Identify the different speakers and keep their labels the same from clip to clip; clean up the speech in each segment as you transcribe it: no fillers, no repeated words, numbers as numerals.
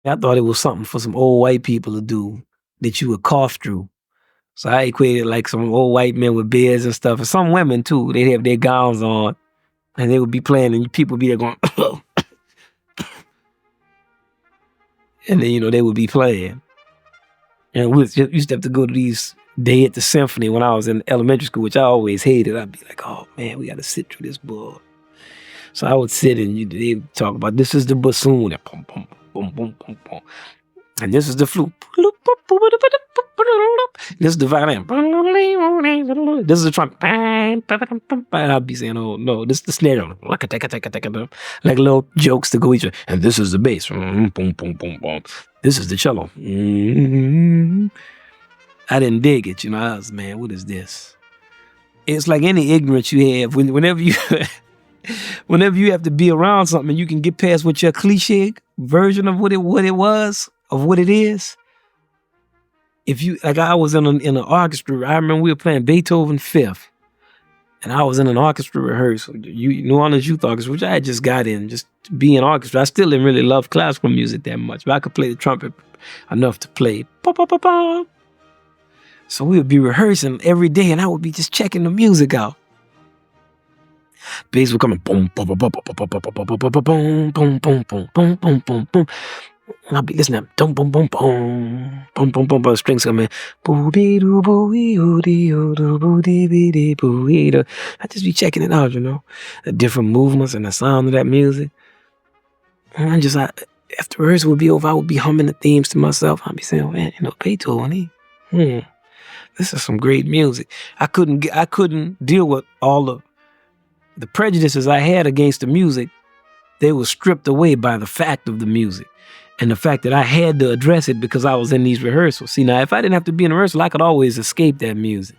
Speaker 1: I thought it was something for some old white people to do that you would cough through. So I equated like some old white men with beards and stuff. And some women too, they'd have their gowns on and they would be playing and people would be there going, and then, they would be playing. And we used to have to go to these day at the symphony when I was in elementary school, which I always hated. I'd be like, oh man, we got to sit through this bull. So I would sit and they would talk about, this is the bassoon, and boom, boom, boom, boom, boom, boom. And this is the flute. This is the violin. This is the trumpet. And I'd be saying, oh no, this is the snare. Like little jokes to go each other. And this is the bass. Boom, boom, boom, boom. This is the cello. I didn't dig it, I was, man, what is this? It's like any ignorance you have. Whenever you have to be around something and you can get past what your cliche version of what it was, of what it is. If you, like I was in an orchestra, I remember we were playing Beethoven Fifth, and I was in an orchestra rehearsal, New Orleans Youth Orchestra, which I had just got in, just to be in orchestra. I still didn't really love classical music that much, but I could play the trumpet enough to play. So we would be rehearsing every day, and I would be just checking the music out. Bass would come in, boom, boom, boom, boom, boom, boom, boom, boom, boom, boom, boom, boom, boom, boom, boom. And I'll be listening to boom, boom, boom, boom, boom, boom, boom, boom, strings come in. I just be checking it out, the different movements and the sound of that music. And after rehearsal would be over, I would be humming the themes to myself. I'd be saying, man, Beethoven, this is some great music. I couldn't deal with all the prejudices I had against the music. They were stripped away by the fact of the music and the fact that I had to address it because I was in these rehearsals. See, now, if I didn't have to be in a rehearsal, I could always escape that music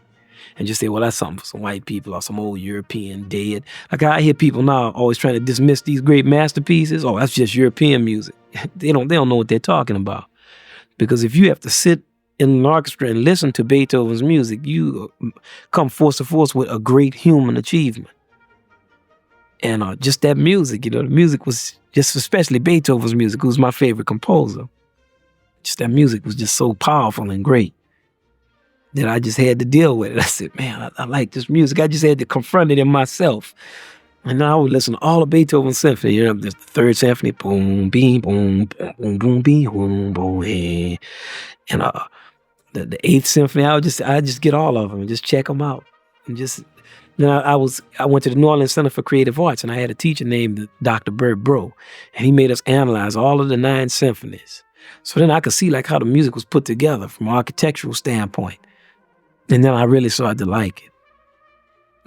Speaker 1: and just say, well, that's something for some white people or some old European dead. Like I hear people now always trying to dismiss these great masterpieces. Oh, that's just European music. They don't know what they're talking about. Because if you have to sit in an orchestra and listen to Beethoven's music, you come force to force with a great human achievement. And just that music, the music was just, especially Beethoven's music, who was my favorite composer. Just that music was just so powerful and great that I just had to deal with it. I said, man, I like this music. I just had to confront it in myself. And now I would listen to all of Beethoven's symphony. There's the Third Symphony, boom, beam, boom, boom, boom, beam, boom, boom, hey. And the Eighth Symphony, I just get all of them and just check them out. And just, I went to the New Orleans Center for Creative Arts, and I had a teacher named Dr. Bert Bro, and he made us analyze all of the 9 symphonies. So then I could see like how the music was put together from an architectural standpoint. And then I really started to like it.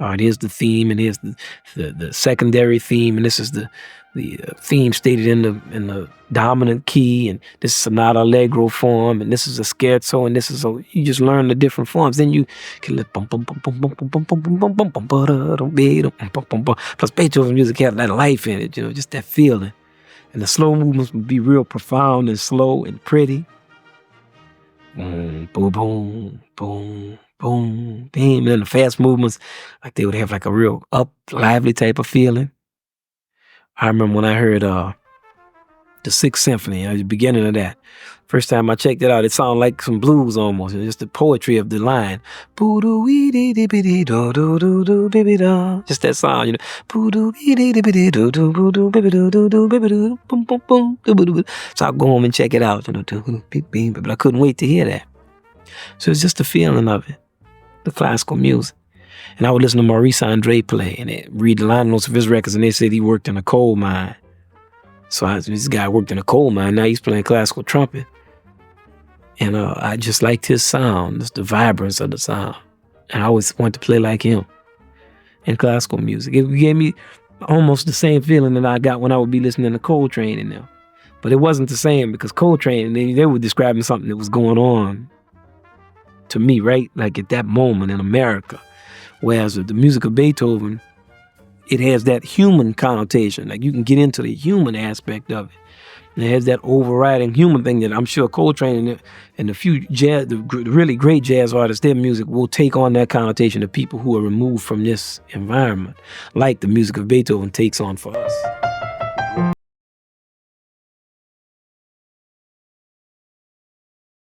Speaker 1: All right, here's the theme, and here's the secondary theme, and this is the theme stated in the dominant key, and this is sonata allegro form, and this is a scherzo, and this is you just learn the different forms. Then you can lift plus Beethoven's music had that life in it, just that feeling. And the slow movements would be real profound and slow and pretty. Boom, boom, boom, boom. Boom, bam, and then the fast movements, like they would have like a real lively type of feeling. I remember when I heard the Sixth Symphony, at the beginning of that. First time I checked it out, it sounded like some blues almost, just the poetry of the line. Just that sound, So I'll go home and check it out, but I couldn't wait to hear that. So it's just the feeling of it. The classical music. And I would listen to Maurice Andre play and read the line notes of his records, and they said he worked in a coal mine. So this guy worked in a coal mine, now he's playing classical trumpet. And I just liked his sound, just the vibrance of the sound. And I always wanted to play like him in classical music. It gave me almost the same feeling that I got when I would be listening to Coltrane in them. But it wasn't the same because Coltrane, they were describing something that was going on to me, right? Like at that moment in America. Whereas with the music of Beethoven, it has that human connotation. Like you can get into the human aspect of it. And it has that overriding human thing that I'm sure Coltrane and the few the really great jazz artists, their music will take on that connotation of people who are removed from this environment, like the music of Beethoven takes on for us.